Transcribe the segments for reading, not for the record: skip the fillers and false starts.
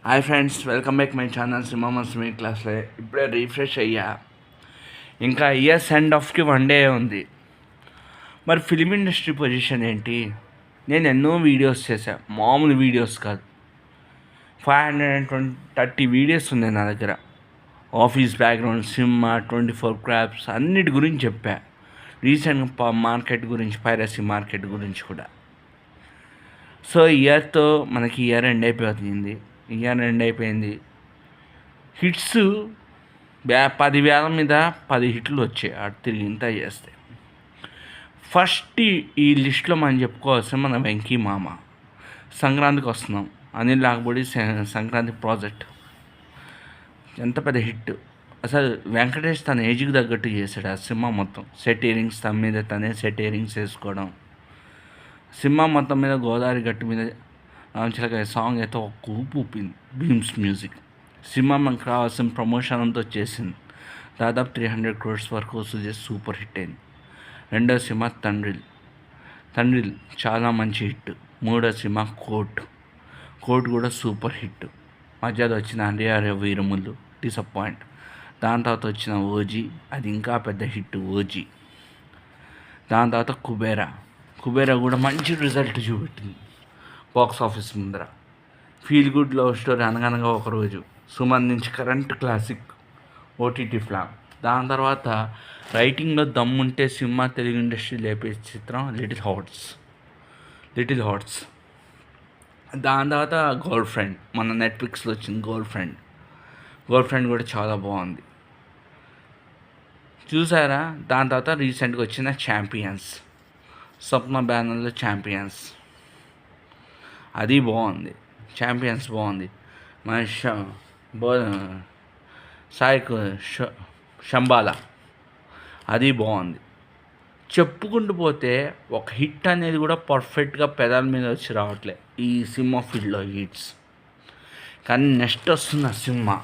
Hi friends, welcome back my channel సింహమస్ మీ క్లాస్లో. ఇప్పుడే రీఫ్రెష్ అయ్యా. ఇంకా ఇయర్ సెండ్ ఆఫ్కి 1 డే ఉంది. మరి ఫిలిం ఇండస్ట్రీ పొజిషన్ ఏంటి? నేను ఎన్నో వీడియోస్ చేశాను, మామూలు వీడియోస్ కాదు. 530 వీడియోస్ ఉన్నాయి నా దగ్గర. ఆఫీస్ బ్యాక్గ్రౌండ్, సినిమా, 24 క్రాప్స్ అన్నిటి గురించి చెప్పా. రీసెంట్గా మార్కెట్ గురించి, పైరసీ మార్కెట్ గురించి కూడా. సో ఇయర్తో మనకి ఇయర్ ఎండ్ అయిపోయింది. హిట్స్ 10,000 మీద 10 హిట్లు వచ్చాయి అటు తిరిగి ఇంత చేస్తే. ఫస్ట్ ఈ లిస్ట్లో మనం చెప్పుకోవాల్సిన మన వెంకీ మామ. సంక్రాంతికి వస్తున్నాం, అనిల్ నాగపూడి సంక్రాంతి ప్రాజెక్ట్ ఎంత పెద్ద హిట్. అసలు వెంకటేష్ తన ఏజ్కి తగ్గట్టు చేశాడు ఆ సినిమా మొత్తం. సెట్ ఇయరింగ్స్ తన మీద తనే సెట్ ఇయరింగ్స్ వేసుకోవడం, సినిమా మొత్తం మీద గోదావరి గట్టు మీద రామచిలక సాంగ్ అయితే ఒక ఊపు ఊపింది. భీమ్స్ మ్యూజిక్. సినిమా మనకు రావాల్సిన ప్రమోషన్ అంతా వచ్చేసింది. దాదాపు 300 crores వరకు వసూలు చేసి సూపర్ హిట్ అయింది. రెండో సినిమా తండ్రిల్ చాలా మంచి హిట్. మూడో సినిమా కోర్ట్ కూడా సూపర్ హిట్. మధ్యలో వచ్చిన హరిహర వీరములు డిసప్పాయింట్. దాని తర్వాత వచ్చిన ఓజీ, అది ఇంకా పెద్ద హిట్ ఓజీ. దాని తర్వాత కుబేరా కూడా మంచి రిజల్ట్ చూపెట్టింది బాక్స్ ఆఫీస్ ముందర. ఫీల్ గుడ్ లవ్ స్టోరీ అనగనగా ఒకరోజు, సుమన్ నుంచి కరెంట్ క్లాసిక్ ఓటీటీ ఫ్లామ్. దాని తర్వాత రైటింగ్లో దమ్ముంటే సినిమా తెలుగు ఇండస్ట్రీ లేపే చిత్రం లిటిల్ హార్ట్స్. దాని తర్వాత గర్ల్ ఫ్రెండ్, మన నెట్ఫ్లిక్స్లో వచ్చింది గర్ల్ ఫ్రెండ్ కూడా చాలా బాగుంది, చూసారా. దాని తర్వాత రీసెంట్గా వచ్చిన ఛాంపియన్స్, స్వప్న బ్యానర్లో ఛాంపియన్స్, అది బాగుంది. ఛాంపియన్స్ బాగుంది. మన సాయికు శంబాల, అది బాగుంది. చెప్పుకుంటూ పోతే ఒక హిట్ అనేది కూడా పర్ఫెక్ట్గా పెదాల మీద వచ్చి రావట్లే ఈ సినిమా ఫీల్డ్లో హిట్స్. కానీ నెక్స్ట్ వస్తున్న సినిమా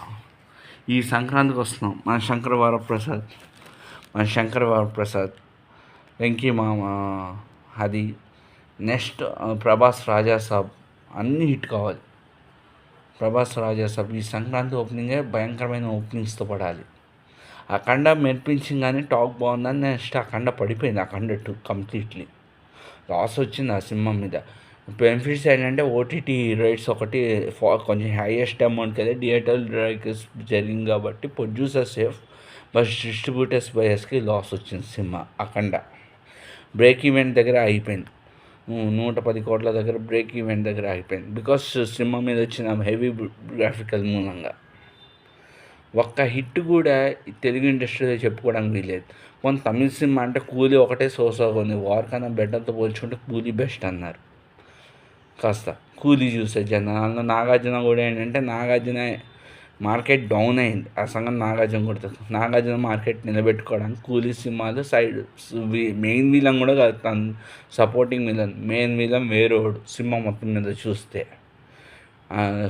ఈ సంక్రాంతికి వస్తున్నాం. మన శంకర వరప్రసాద్ వెంకీ మామ, అది నెక్స్ట్ ప్రభాస్ రాజాసాబ్, అన్నీ హిట్ కావాలి. ప్రభాస్ రాజాసాబ్ ఈ సంక్రాంతి ఓపెనింగే భయంకరమైన ఓపెనింగ్స్తో పడాలి. అఖండ మెరిపించింది కానీ టాక్ బాగుందని నెక్స్ట్ అఖండ పడిపోయింది. అఖండ 2 కంప్లీట్లీ లాస్ వచ్చింది ఆ సినిమా మీద. బెనిఫిట్స్ ఏంటంటే ఓటీటీ రైట్స్ ఒకటి కొంచెం హైయెస్ట్ అమౌంట్కి వెళ్ళి థియేటర్ రైట్స్ జరిగింది కాబట్టి ప్రొడ్యూసర్ సేఫ్, బట్ డిస్ట్రిబ్యూటర్స్ బయస్కి లాస్ వచ్చింది సినిమా. అఖండ బ్రేక్ ఈవెంట్ దగ్గర అయిపోయింది. 110 కోట్ల దగ్గర బ్రేక్ ఈవెంట్ దగ్గర అయిపోయింది. బికాస్ సినిమా మీద వచ్చిన హెవీ గ్రాఫికల్ మూలంగా. ఒక్క హిట్ కూడా తెలుగు ఇండస్ట్రీలో చెప్పుకోవడానికి వీలేదు. కొంత తమిళ సినిమా అంటే కూలీ ఒకటే సోసాగా ఉంది. వార్ కన్నా బెటర్తో పోల్చుకుంటే కూలీ బెస్ట్ అన్నారు. కాస్త కూలీ చూసే జనాల్లో నాగార్జున కూడా ఏంటంటే నాగార్జున మార్కెట్ డౌన్ అయింది. ఆ సంగతి నాగార్జున కొడుతుంది. నాగార్జున మార్కెట్ నిలబెట్టుకోవడానికి కూలీ సినిమాలు సైడ్ మెయిన్ విలన్ కూడా కాదు, తను సపోర్టింగ్ విలన్. మెయిన్ విలన్ వేరేవాడు సినిమా మొత్తం మీద చూస్తే.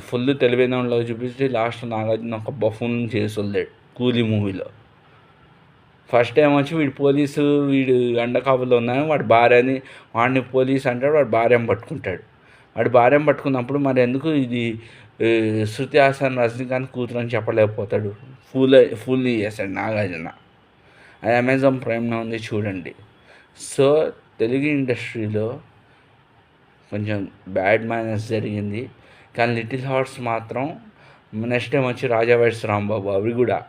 ఫుల్ తెలివైనలో చూపిస్తే లాస్ట్ నాగార్జున ఒక బఫూన్ చేసి వదిలేడు కూలీ మూవీలో. ఫస్ట్ టైం వచ్చి వీడు అండకాపులో ఉన్నాయని వాడిని పోలీస్ అంటాడు, వాడు భార్యను పట్టుకుంటాడు. వాడు భార్యను పట్టుకున్నప్పుడు మరి ఎందుకు ఇది శృతి హాసన్ రజనీకాంత్ కూతురు అని చెప్పలేకపోతాడు. ఫుల్ చేశాడు నాగార్జున. అది అమెజాన్ ప్రైమ్లో ఉంది, చూడండి. సో తెలుగు ఇండస్ట్రీలో కొంచెం బ్యాడ్ మైనస్ జరిగింది. కానీ లిటిల్ హార్ట్స్ మాత్రం నెక్స్ట్ టైం వచ్చి రాజా వైఎస్ రాంబాబు, అవి కూడా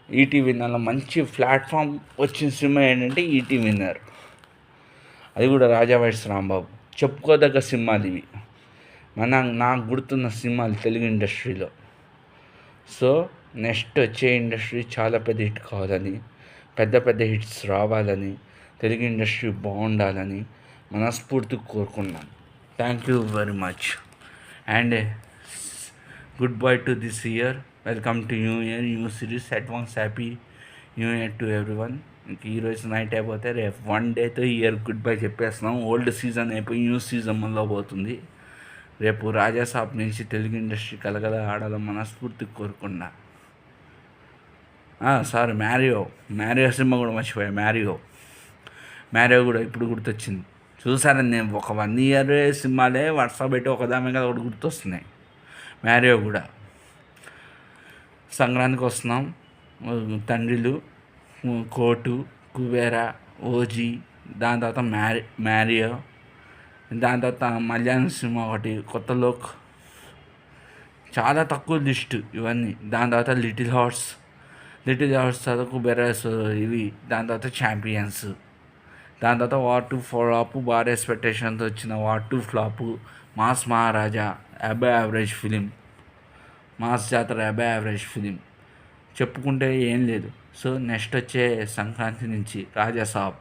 ఈటీ విన్నర్లో మంచి ప్లాట్ఫామ్ వచ్చిన సినిమా ఏంటంటే ఈటీ విన్నర్. అది కూడా రాజా వైఎస్ రాంబాబు. చెప్పుకోదగ్గ సినిమాలు ఇవి, నాకు గుర్తున్న సినిమాలు తెలుగు ఇండస్ట్రీలో. సో నెక్స్ట్ వచ్చే ఇండస్ట్రీ చాలా పెద్ద హిట్ కావాలని, పెద్ద హిట్స్ రావాలని, తెలుగు ఇండస్ట్రీ బాగుండాలని మనస్ఫూర్తిగా కోరుకున్నాను. Thank you very much and good bye to this year. Welcome to new year, new series. Advance happy new year to everyone. ఇంక ఈరోజు నైట్ అయిపోతే రేపు 1 డేతో ఇయర్ గుడ్ బై చెప్పేస్తున్నాం. ఓల్డ్ సీజన్ అయిపోయి న్యూ సీజన్లో పోతుంది. రేపు రాజాసాబ్ నుంచి తెలుగు ఇండస్ట్రీ కలగల ఆడాలని మనస్ఫూర్తిగా కోరుకున్నా. సారీ, మ్యారియో సినిమా కూడా మర్చిపోయా. మ్యారియో కూడా ఇప్పుడు గుర్తొచ్చింది. చూసాను నేను ఒక 1 year సినిమాలే వరుస పెట్టి ఒకదాని మీద ఒకటి గుర్తొస్తున్నాయి. మ్యారియో కూడా. సంక్రాంతికి వస్తున్నాం. తండ్రిలు, కోటు, కుబేరా, ఓజీ, దాని తర్వాత మ్యారియో, దాని తర్వాత మలయాళం సినిమా ఒకటి కొత్త లోక్, చాలా తక్కువ లిస్టు ఇవన్నీ. దాని తర్వాత లిటిల్ హార్ట్స్ తర్వాత కుబేరాస్ ఇవి. దాని తర్వాత ఛాంపియన్స్, దాని తర్వాత వార్ 2 ఫ్లాప్, భారీ ఎక్స్పెక్టేషన్తో వచ్చిన వార్ 2 ఫ్లాపు, మాస్ మహారాజా అబవ్ యావరేజ్ ఫిలిం, మాస్ జాతర అబవ్ యావరేజ్ ఫిలిం, చెప్పుకుంటే ఏం లేదు. సో నెక్స్ట్ వచ్చే సంక్రాంతి నుంచి రాజాసాబ్,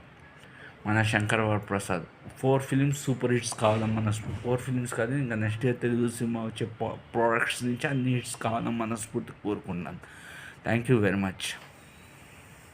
మన Shankar Varaprasad 4 films super hits కావాలని 4 ఫిలిమ్స్ కాదు, ఇంకా నెక్స్ట్ ఇయర్ తెలుగు సినిమా వచ్చే ప్రోడక్ట్స్ నుంచి అన్ని హిట్స్ కావాలని మనస్ఫూర్తి కోరుకుంటున్నాను. Thank you very much.